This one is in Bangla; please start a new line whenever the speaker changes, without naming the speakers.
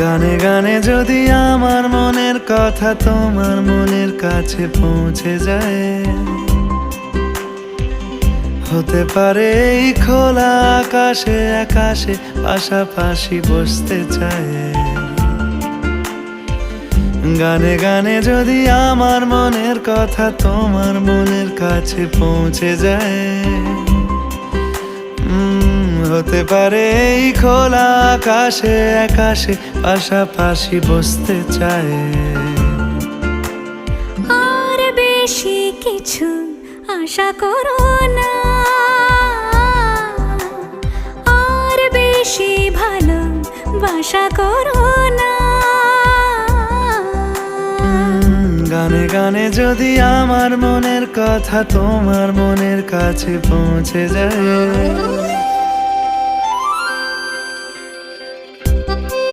গানে গানে যদি আমার মনের কথা তোমার মনের কাছে পৌঁছে যায়, হতে পারে এই খোলা আকাশে আকাশে পাশাপাশি বসতে চায়। গানে গানে যদি আমার মনের কথা তোমার মনের কাছে পৌঁছে যায়, হতে পারে এই খোলা আকাশে আকাশে পাশাপাশি বসতে চায়।
আর বেশি কিছু আশা করো না, আর বেশি ভালোবাসা করো না।
গানে গানে যদি আমার মনের কথা তোমার মনের কাছে পৌঁছে যায়,